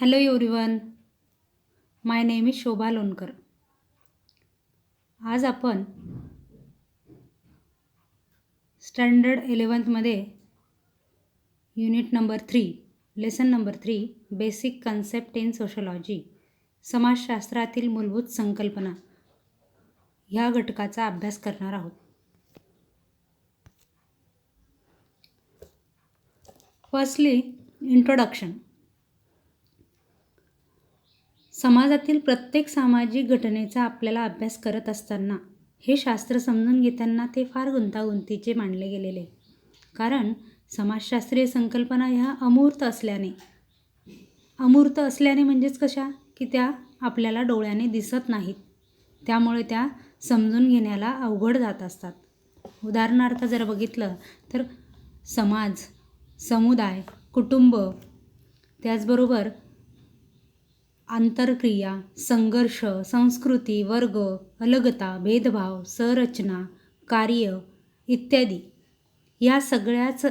Hello everyone, my name is शोभा लोणकर. आज आपण standard 11मध्ये unit number 3, lesson number 3, basic concept in sociology, समाजशास्त्रातील मूलभूत संकल्पना ह्या घटकाचा अभ्यास करणार आहोत. Firstly introduction. समाजातील प्रत्येक सामाजिक घटनेचा आपल्याला अभ्यास करत असताना हे शास्त्र समजून घेताना ते फार गुंतागुंतीचे मानले गेलेले, कारण समाजशास्त्रीय संकल्पना ह्या अमूर्त असल्याने म्हणजेच कशा की त्या आपल्याला डोळ्याने दिसत नाहीत, त्यामुळे त्या समजून घेण्याला अवघड जात असतात. उदाहरणार्थ जर बघितलं तर समाज, समुदाय, कुटुंब, त्याचबरोबर आंतरक्रिया, संघर्ष, संस्कृती, वर्ग, अलगता, भेदभाव, संरचना, कार्य इत्यादी या सगळ्याच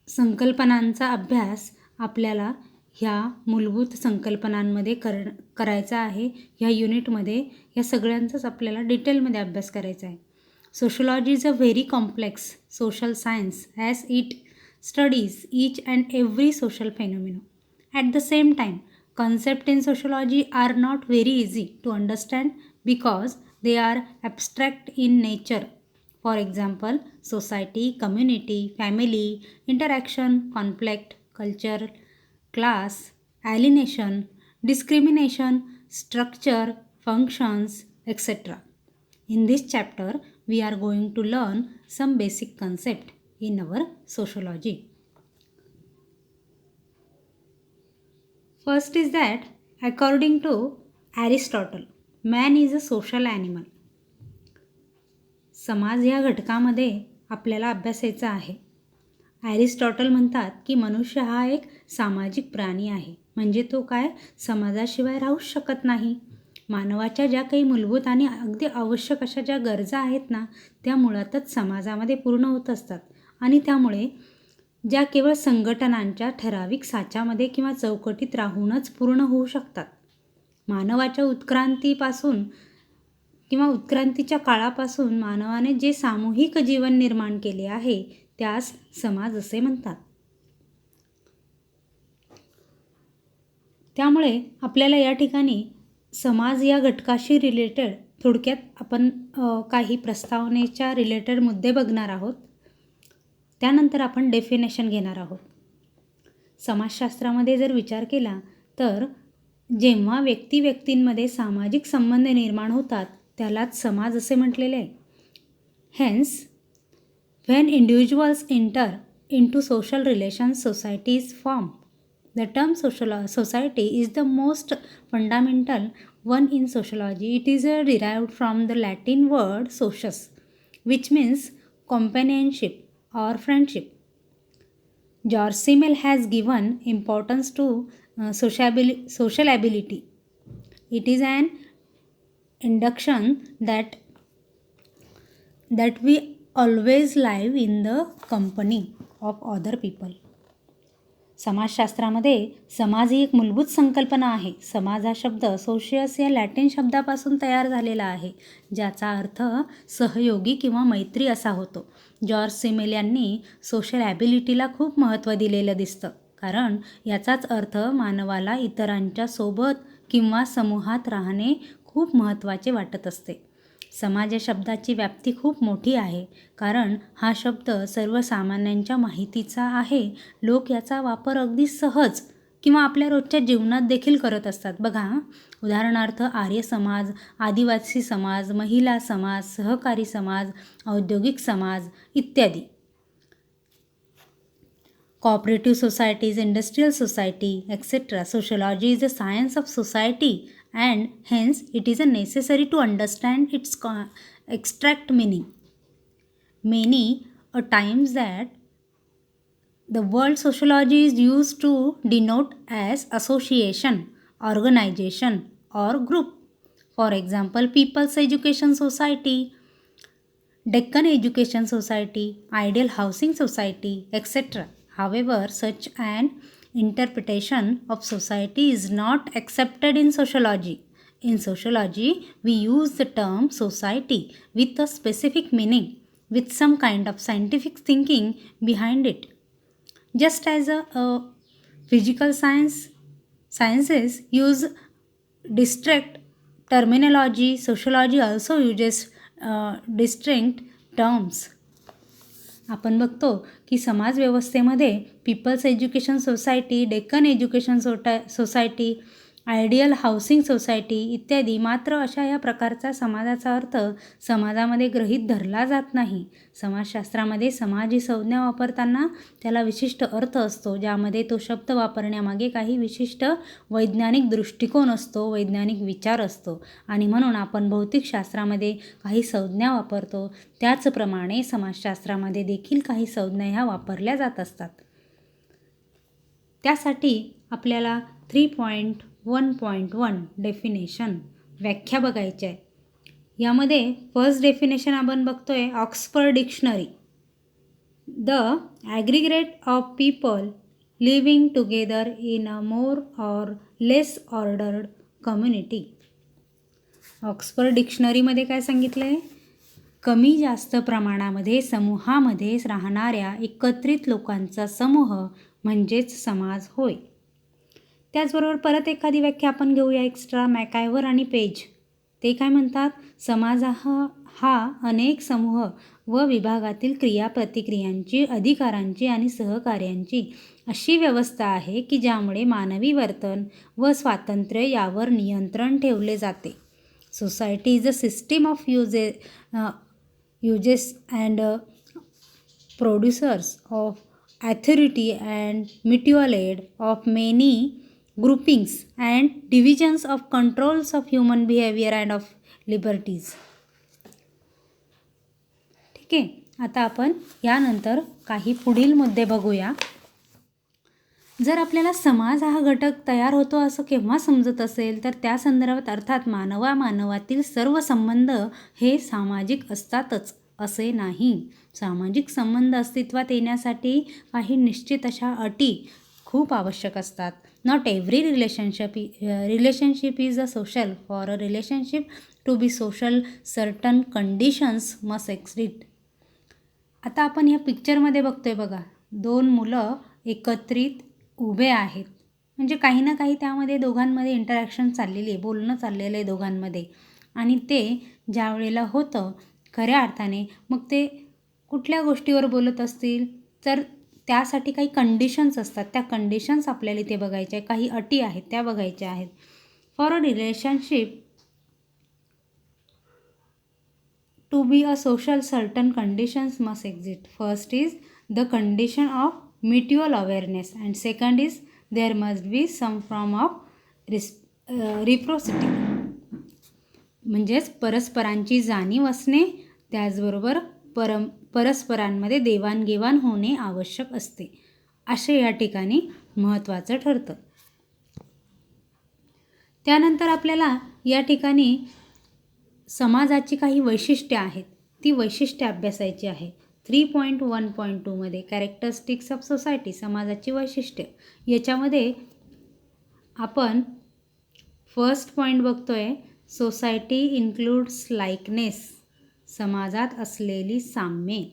संकल्पनांचा अभ्यास आपल्याला ह्या मूलभूत संकल्पनांमध्ये करायचा आहे. ह्या युनिटमध्ये या सगळ्यांचाच आपल्याला डिटेलमध्ये अभ्यास करायचा आहे. Sociology is a very complex social science as it studies each and every social phenomena. At the same time, concepts in sociology are not very easy to understand because they are abstract in nature. For example, society, community, family, interaction, conflict, culture, class, alienation, discrimination, structure, functions, etc. In this chapter, we are going to learn some basic concept in our sociology. First is that, according to Aristotle, man is a social animal. समाज या घटकामध्ये आपल्याला अभ्यासायचा आहे. Aristotle म्हणतात की मनुष्य हा एक सामाजिक प्राणी आहे, म्हणजे तो काय समाजाशिवाय राहूच शकत नाही. मानवाच्या ज्या काही मूलभूत आणि अगदी आवश्यक अशा ज्या गरजा आहेत ना, त्या मुळातच समाजामध्ये पूर्ण होत असतात आणि त्यामुळे ज्या केवळ संघटनांच्या ठराविक साच्यामध्ये किंवा चौकटीत राहूनच पूर्ण होऊ शकतात. मानवाच्या उत्क्रांतीपासून किंवा उत्क्रांतीच्या काळापासून मानवाने जे सामूहिक जीवन निर्माण केले आहे त्यास समाज असे म्हणतात. त्यामुळे आपल्याला या ठिकाणी समाज या घटकाशी रिलेटेड थोडक्यात आपण काही प्रस्तावनेच्या रिलेटेड मुद्दे बघणार आहोत. त्यानंतर आपण डेफिनेशन घेणार आहोत. समाजशास्त्रामध्ये जर विचार केला तर जेव्हा व्यक्तींमध्ये सामाजिक संबंध निर्माण होतात त्यालाच समाज असे म्हटलेले आहे. Hence when individuals enter into social relations, society is form. The term society is the most fundamental one in sociology. It is derived from the Latin word socius, which means companionship or friendship. George Simmel has given importance to sociability. It is an induction that we always live in the company of other people. समाजशास्त्रामध्ये समाज ही एक मूलभूत संकल्पना आहे. समाज हा शब्द सोशियस या Latin शब्दापासून तयार झालेला आहे, ज्याचा अर्थ सहयोगी किंवा मैत्री असा होतो. जॉर्ज सिमेल यांनी सोशल ॲबिलिटीला खूप महत्त्व दिलेलं दिसतं, कारण याचाच अर्थ मानवाला इतरांच्या सोबत किंवा समूहात राहणे खूप महत्त्वाचे वाटत असते. समाज या शब्दाची व्याप्ती खूप मोठी आहे, कारण हा शब्द सर्वसामान्यांच्या माहितीचा आहे. लोक याचा वापर अगदी सहज किंवा आपल्या रोजच्या जीवनात देखील करत असतात. बघा, उदाहरणार्थ आर्य समाज, आदिवासी समाज, महिला समाज, सहकारी समाज, औद्योगिक समाज इत्यादी. cooperative societies, industrial society, etc. Sociology is a science of society and hence it is necessary to understand its extract meaning. Many a times that the word sociology is used to denote as association, organization or group. For example, People's Education Society, Deccan Education Society, Ideal Housing Society, etc. However, such an interpretation of society is not accepted in sociology. In sociology, we use the term society with a specific meaning, with some kind of scientific thinking behind it. Just as a physical sciences use distinct terminology, sociology also uses distinct terms. आपण बघतो की समाज व्यवस्थेमध्ये people's education society, Deccan education society, ideal housing society इत्यादी, मात्र अशा या प्रकारचा समाजाचा अर्थ समाजामध्ये गृहीत धरला जात नाही. समाजशास्त्रामध्ये समाज ही संज्ञा वापरताना त्याला विशिष्ट अर्थ असतो, ज्यामध्ये तो शब्द वापरण्यामागे काही विशिष्ट वैज्ञानिक दृष्टिकोन असतो, वैज्ञानिक विचार असतो. आणि म्हणून आपण भौतिकशास्त्रामध्ये काही संज्ञा वापरतो, त्याचप्रमाणे समाजशास्त्रामध्ये देखील काही संज्ञा ह्या वापरल्या जात असतात. त्यासाठी आपल्याला 3.1.1 डेफिनेशन व्याख्या बघायची आहे. यामध्ये फर्स्ट डेफिनेशन आपण बघतोय Oxford dictionary. The aggregate of people living together in a more or less ordered community. Oxford डिक्शनरीमध्ये काय सांगितलं आहे? कमी जास्त प्रमाणामध्ये समूहामध्ये राहणाऱ्या एकत्रित लोकांचा समूह म्हणजेच समाज होय. त्याचबरोबर परत एखादी व्याख्या आपण घेऊया एक्स्ट्रा, मॅकायव्हर आणि पेज. ते काय म्हणतात? समाज हा अनेक समूह व विभागातील क्रियाप्रतिक्रियांची, अधिकारांची आणि सहकार्यांची अशी व्यवस्था आहे की ज्यामुळे मानवी वर्तन व स्वातंत्र्य यावर नियंत्रण ठेवले जाते. Society is a system of uses and producers of authority and mutual aid of many groupings and divisions of controls of human behavior and of liberties. ठीक आहे. आता आपण यानंतर काही पुढील मुद्दे बघूया. जर आपल्याला समाज हा घटक तयार होतो असं केव्हा समजत असेल तर त्या संदर्भात अर्थात मानवातील सर्व संबंध हे सामाजिक असतातच असे नाही. सामाजिक संबंध अस्तित्वात येण्यासाठी काही निश्चित अशा अटी खूप आवश्यक असतात. Not every relationship is a social. For a relationship to be social certain conditions must exist. आता आपण ह्या पिक्चरमध्ये बघतोय बघा, 2 मुलं एकत्रित उभे आहेत. म्हणजे काही ना काही त्यामध्ये दोघांमध्ये इंटरॅक्शन चाललेली आहे, बोलणं चाललेलं आहे दोघांमध्ये. आणि ते ज्या वेळेला होतं खऱ्या अर्थाने, मग ते कुठल्या गोष्टीवर बोलत असतील तर त्यासाठी काही कंडिशन्स असतात. त्या कंडिशन्स आपल्याला इथे बघायच्या, काही अटी आहेत त्या बघायच्या आहेत. For a relationship to be a social certain conditions must exist. First is the condition of mutual awareness and second is there must be some form of reciprocity. म्हणजेच परस्परांची जाणीव असणे, त्याचबरोबर परस्परांमध्ये देवाणघेवाण होणे आवश्यक असते, असे या ठिकाणी महत्त्वाचं ठरतं. त्यानंतर आपल्याला या ठिकाणी समाजाची काही वैशिष्ट्ये आहेत, ती वैशिष्ट्ये अभ्यासायची आहे. 3.1.2 मध्ये कॅरेक्टरिस्टिक्स ऑफ सोसायटी, समाजाची वैशिष्ट्ये. याच्यामध्ये आपण फर्स्ट पॉईंट बघतोय, सोसायटी इन्क्लूड्स लाईकनेस, समाजात असलेली साम्ये.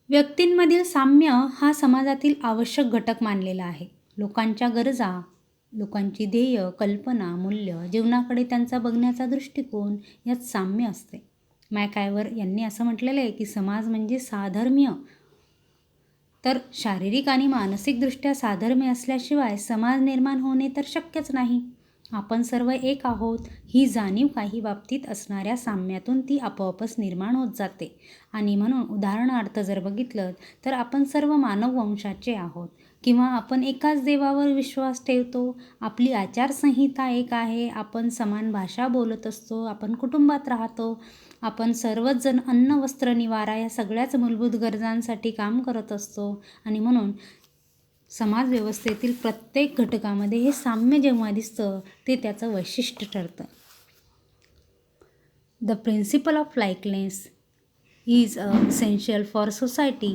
व्यक्तींमधील साम्य हा समाजातील आवश्यक घटक मानलेला आहे. लोकांच्या गरजा, लोकांची ध्येय, कल्पना, मूल्य, जीवनाकडे त्यांचा बघण्याचा दृष्टिकोन यात साम्य असते. मॅकायव्हर यांनी असं म्हटलेलं आहे की समाज म्हणजे साधर्म्य. तर शारीरिक आणि मानसिकदृष्ट्या साधर्म्य असल्याशिवाय समाज निर्माण होणे तर शक्यच नाही. आपण सर्व एक आहोत ही जाणीव काही बाबतीत असणाऱ्या साम्यातून ती आपोआपच निर्माण होत जाते. आणि म्हणून उदाहरणार्थ जर बघितलं तर आपण सर्व मानव वंशाचे आहोत, किंवा आपण एकाच देवावर विश्वास ठेवतो, आपली आचारसंहिता एक आहे, आपण समान भाषा बोलत असतो, आपण कुटुंबात राहतो, आपण सर्वच जण अन्न, वस्त्र, निवारा या सगळ्याच मूलभूत गरजांसाठी काम करत असतो. आणि म्हणून समाज व्यवस्थेतील प्रत्येक घटकामध्ये हे साम्य जेव्हा दिसतं ते त्याचं वैशिष्ट्य ठरतं. The principle of likeness is essential for society.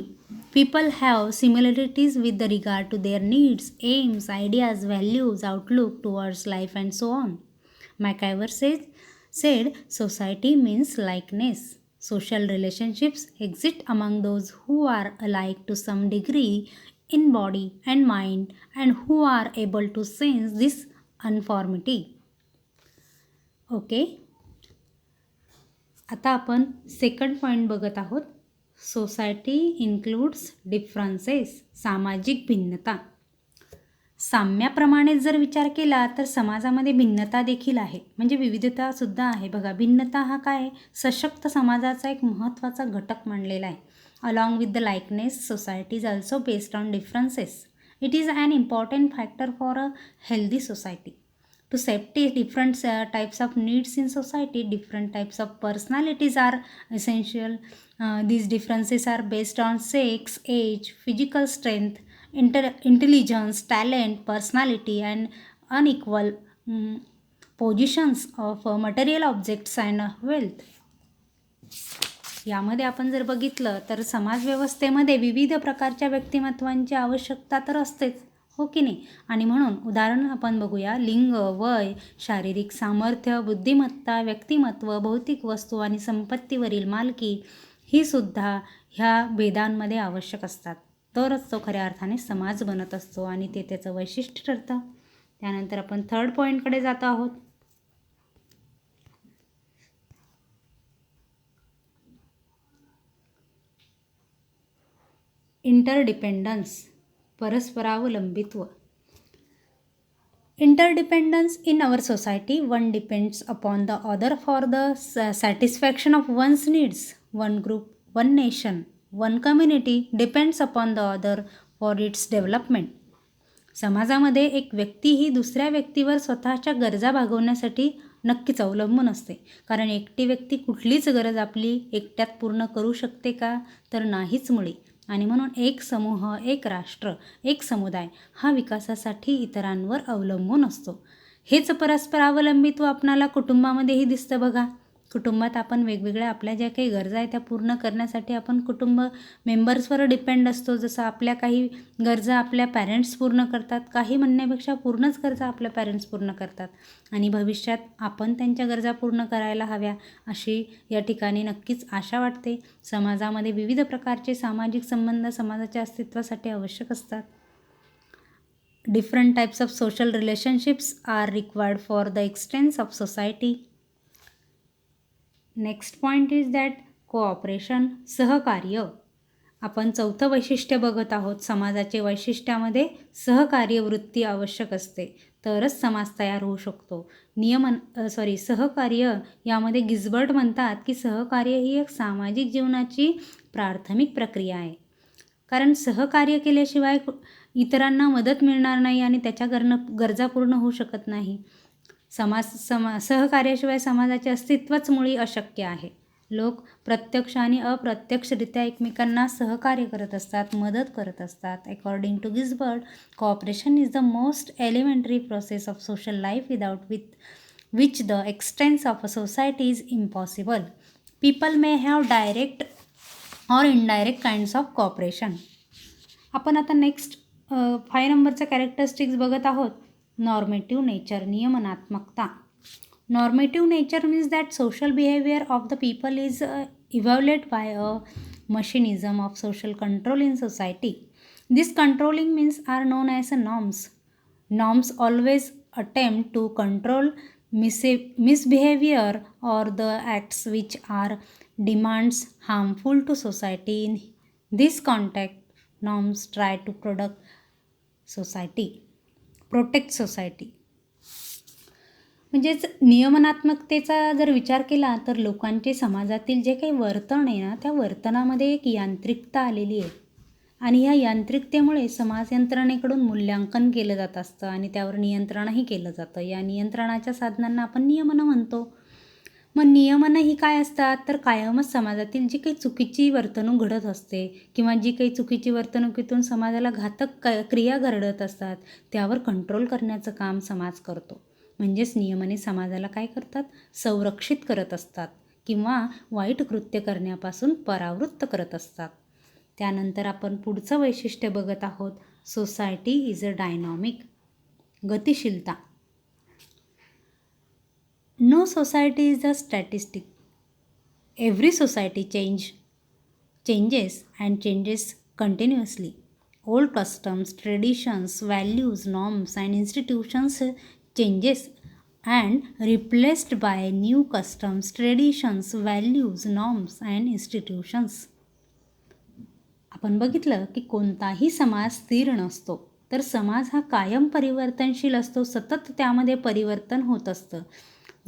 People have similarities with regard to their needs, aims, ideas, values, outlook towards life, and so on. MacIver said society means likeness. Social relationships exist among those who are alike to some degree in body and mind and who are able to sense this uniformity. Okay, आता आपण second point बघत आहोत. Society includes differences, सामाजिक भिन्नता. साम्याप्रमाणे जर विचार केला तर समाजामध्ये भिन्नता देखील आहे, म्हणजे विविधतासुद्धा आहे. बघा, भिन्नता हा काय आहे, सशक्त समाजाचा एक महत्त्वाचा घटक मानलेला आहे. Along with the likeness, society is also based on differences. It is an important factor for a healthy society. To safety different types of needs in society, different types of personalities are essential. These differences are based on sex, age, physical strength, intelligence, talent, personality, and unequal positions of material objects and wealth. यामध्ये आपण जर बघितलं तर समाजव्यवस्थेमध्ये विविध प्रकारच्या व्यक्तिमत्वांची आवश्यकता तर असतेच, हो की नाही. आणि म्हणून उदाहरण आपण बघूया. लिंग, वय, शारीरिक सामर्थ्य, बुद्धिमत्ता, व्यक्तिमत्व, भौतिक वस्तू आणि संपत्तीवरील मालकी ही सुद्धा ह्या भेदांमध्ये आवश्यक असतात. तरच तो खऱ्या अर्थाने समाज बनत असतो आणि ते त्याचं वैशिष्ट्य ठरतं. त्यानंतर आपण थर्ड पॉईंटकडे जातो आहोत. Interdependence, परस्परावलंबित्व. Interdependence in our society, one depends upon the other for the satisfaction of one's needs. One group, one nation, one community depends upon the other for its development. समाजामध्ये एक व्यक्ती ही दुसऱ्या व्यक्तीवर स्वतःच्या गरजा भागवण्यासाठी नक्कीच अवलंबून असते. कारण एकटी व्यक्ती कुठलीच गरज आपली एकट्यात पूर्ण करू शकते का, तर नाहीच मुळी. आणि म्हणून एक समूह, एक राष्ट्र, एक समुदाय हा विकासासाठी इतरांवर अवलंबून असतो. हेच परस्परावलंबित्व आपणाला कुटुंबामध्येही दिसतं. बघा, कुटुंबात आपण वेगवेगळ्या आपल्या ज्या काही गरजा आहेत त्या पूर्ण करण्यासाठी आपण कुटुंब मेंबर्सवर डिपेंड असतो. जसं आपल्या काही गरजा आपल्या पॅरेंट्स पूर्ण करतात, काही म्हणण्यापेक्षा पूर्णच गरजा आपल्या पॅरेंट्स पूर्ण करतात आणि भविष्यात आपण त्यांच्या गरजा पूर्ण करायला हव्या अशी या ठिकाणी नक्कीच आशा वाटते. समाजामध्ये विविध प्रकारचे सामाजिक संबंध समाजाच्या अस्तित्वासाठी आवश्यक असतात. Different types of social relationships are required for the existence of society. Next point is that cooperation, सहकार्य. आपण चौथं वैशिष्ट्य बघत आहोत. समाजाचे वैशिष्ट्यामध्ये सहकार्य वृत्ती आवश्यक असते, तरच समाज तयार होऊ शकतो. सहकार्य यामध्ये गिझबर्ट म्हणतात की सहकार्य ही एक सामाजिक जीवनाची प्राथमिक प्रक्रिया आहे. कारण सहकार्य केल्याशिवाय इतरांना मदत मिळणार नाही आणि त्याच्या गरजा पूर्ण होऊ शकत नाही. सहकार्याशिवाय समाजाचे अस्तित्वच मुळी अशक्य आहे. लोक प्रत्यक्ष आणि अप्रत्यक्षरित्या एकमेकांना सहकार्य करत असतात, मदत करत असतात. According to Gisbert, cooperation is the most elementary process of social life without which the existence of a society is impossible. People may have direct or indirect kinds of cooperation. आपण आता नेक्स्ट 5 नंबरचा characteristics बघत आहोत. Normative nature, नियमनात्मकता. Normative nature means that social behavior of the people is evaluated by a mechanism of social control in society. These controlling means are known as norms. Norms always attempt to control misbehavior or the acts which are demands harmful to society. In this context, norms try to protect society. म्हणजेच नियमनात्मकतेचा जर विचार केला तर लोकांचे समाजातील जे काही वर्तन आहे ना, त्या वर्तनामध्ये एक यांत्रिकता आलेली आहे आणि ह्या यांत्रिकतेमुळे समाज यंत्रणेकडून मूल्यांकन केलं जात असतं आणि त्यावर नियंत्रणही केलं जातं. या नियंत्रणाच्या साधनांना आपण नियमनं म्हणतो. मग नियमनं ही काय असतात, तर कायमच समाजातील जी काही चुकीची वर्तणूक घडत असते किंवा जी काही चुकीची वर्तणुकीतून समाजाला घातक क्रिया घडत असतात त्यावर कंट्रोल करण्याचं काम समाज करतो. म्हणजेच नियमने समाजाला काय करतात, संरक्षित करत असतात किंवा वाईट कृत्य करण्यापासून परावृत्त करत असतात. त्यानंतर आपण पुढचं वैशिष्ट्य बघत आहोत, सोसायटी इज अ डायनॉमिक, गतिशीलता. No society is a statistic. Every society changes and changes continuously. Old customs, traditions, values, norms and institutions changes and replaced by new customs, traditions, values, norms and institutions. आपण बघितलं की कोणताही समाज स्थिर नसतो, तर समाज हा कायम परिवर्तनशील असतो, सतत त्यामध्ये परिवर्तन होत असतं.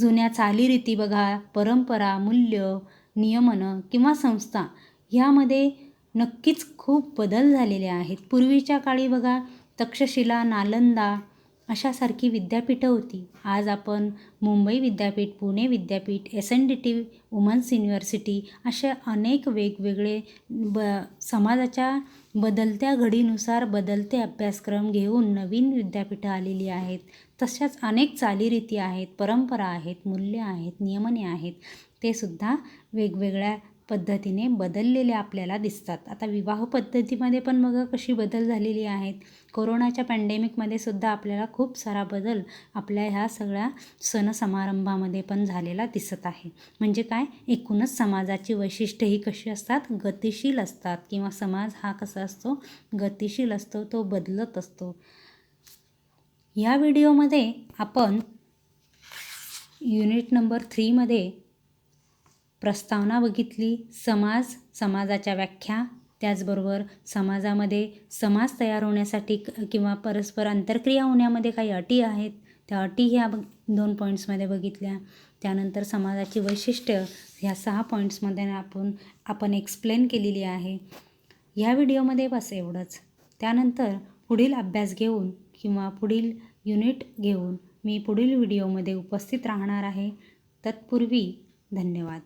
जुन्या चालीरीती बघा, परंपरा, मूल्य, नियमनं किंवा संस्था ह्यामध्ये नक्कीच खूप बदल झालेले आहेत. पूर्वीच्या काळी बघा तक्षशिला, नालंदा अशासारखी विद्यापीठं होती. आज आपण मुंबई विद्यापीठ, पुणे विद्यापीठ, SNDT वुमन्स युनिव्हर्सिटी असे अनेक वेगवेगळे समाजाच्या बदलत्या घडीनुसार बदलते अभ्यासक्रम घेऊन नवीन विद्यापीठं आलेली आहेत. तशाच अनेक चालीरीती आहेत, परंपरा आहेत, मूल्य आहेत, नियमने आहेत, ते सुद्धा वेगवेगळ्या पद्धतीने बदललेले आपल्याला दिसतात. आता विवाह पद्धतीमध्ये पण बघा कशी बदल झालेली आहेत. कोरोनाच्या पॅन्डेमिकमध्ये सुद्धा आपल्याला खूप सारा बदल आपल्या ह्या सगळ्या सण समारंभामध्ये पण झालेला दिसत आहे. म्हणजे काय, एकूणच समाजाची वैशिष्ट्ये ही कशी असतात, गतिशील असतात, किंवा समाज हा कसा असतो, गतिशील असतो, तो बदलत असतो. या व्हिडिओमध्ये आपण युनिट नंबर 3मध्ये प्रस्तावना बघितली, समाजाच्या व्याख्या, त्याचबरोबर समाजामध्ये समाज तयार होण्यासाठी किंवा परस्पर आंतरक्रिया होण्यामध्ये काही अटी आहेत, त्या अटी ह्या 2 पॉईंट्समध्ये बघितल्या. त्यानंतर समाजाची वैशिष्ट्य ह्या 6 पॉईंट्समध्ये आपण एक्सप्लेन केलेली आहे. ह्या व्हिडिओमध्ये बस एवढंच. त्यानंतर पुढील अभ्यास घेऊन किंवा पुढील युनिट घेऊन मी पुढील व्हिडिओमध्ये उपस्थित राहणार आहे. तत्पूर्वी धन्यवाद.